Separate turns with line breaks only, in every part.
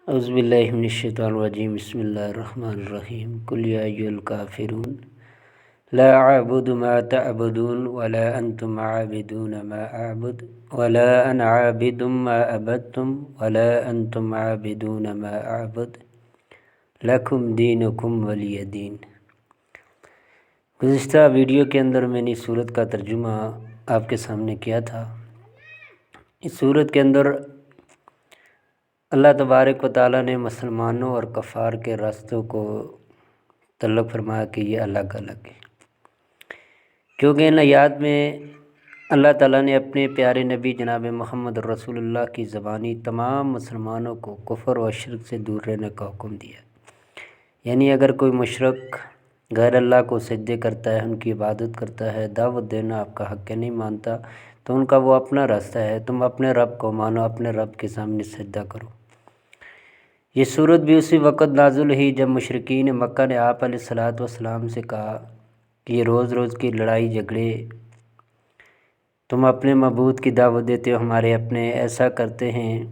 اعوذ باللہ من الشیطان الرجیم بسم اللہ الرحمن الرحیم قل یا ایھا الکافرون لا اعبد ما تعبدون ولا انتم عابدون ما اعبد ولا انا عابد ما عبدتم ولا انتم عابدون ما اعبد لکم دینکم ولی دین۔ گزشتہ ویڈیو کے اندر میں نے اس سورت کا ترجمہ آپ کے سامنے کیا تھا۔ اس سورت کے اندر اللہ تبارک و تعالیٰ نے مسلمانوں اور کفار کے راستوں کو تعلق فرمایا کہ یہ الگ الگ ہے، کیونکہ ان آیات میں اللہ تعالیٰ نے اپنے پیارے نبی جناب محمد رسول اللہ کی زبانی تمام مسلمانوں کو کفر و شرک سے دور رہنے کا حکم دیا۔ یعنی اگر کوئی مشرک غیر اللہ کو سجدے کرتا ہے، ان کی عبادت کرتا ہے، دعوت دینا آپ کا حق نہیں مانتا، تو ان کا وہ اپنا راستہ ہے، تم اپنے رب کو مانو، اپنے رب کے سامنے سجدہ کرو۔ یہ صورت بھی اسی وقت نازل ہوئی جب مشرکین مکہ نے آپ علیہ السلام سے کہا کہ یہ روز روز کی لڑائی جھگڑے، تم اپنے معبود کی دعوت دیتے ہو، ہمارے اپنے ایسا کرتے ہیں،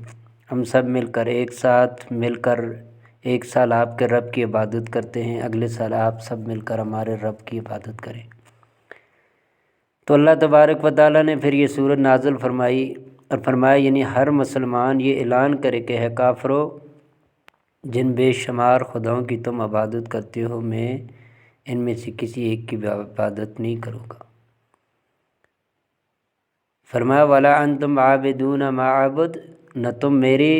ہم سب مل کر ایک ساتھ مل کر ایک سال آپ کے رب کی عبادت کرتے ہیں، اگلے سال آپ سب مل کر ہمارے رب کی عبادت کریں۔ تو اللہ تبارک و تعالیٰ نے پھر یہ سورت نازل فرمائی اور فرمایا یعنی ہر مسلمان یہ اعلان کرے کہ ہے کافرو، جن بے شمار خداؤں کی تم عبادت کرتے ہو، میں ان میں سے کسی ایک کی عبادت نہیں کروں گا۔ فرمایا وَلَا أَنْتُمْ عَابِدُونَ مَا أَعْبُدُ، نہ تم میرے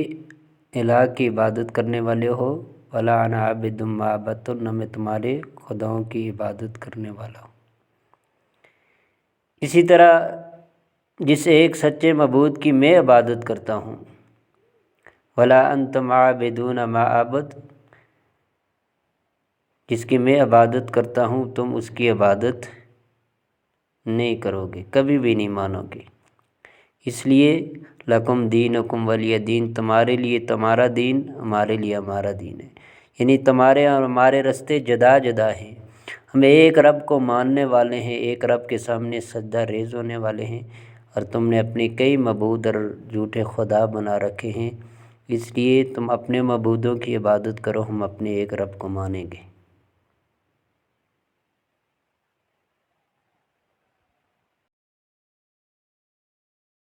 الہ کی عبادت کرنے والے ہو، وَلَا أَنَا عَابِدٌ مَا عَبَدتُّم، نہ میں تمہارے خداؤں کی عبادت کرنے والا ہوں۔ اسی طرح جس ایک سچے معبود کی میں عبادت کرتا ہوں، وَلَا أَنْتُمْ عَابِدُونَ مَا أَعْبُدُ، جس کی میں عبادت کرتا ہوں تم اس کی عبادت نہیں کرو گے، کبھی بھی نہیں مانو گے۔ اس لیے لکم دینکم ولی دین، تمہارے لیے تمہارا دین، ہمارے لیے ہمارا دین ہے۔ یعنی تمہارے اور ہمارے راستے جدا جدا ہیں، ہم ایک رب کو ماننے والے ہیں، ایک رب کے سامنے سجدہ ریز ہونے والے ہیں، اور تم نے اپنی کئی معبود اور جھوٹے خدا بنا رکھے ہیں، اس لیے تم اپنے معبودوں کی عبادت کرو، ہم اپنے ایک رب کو مانیں گے۔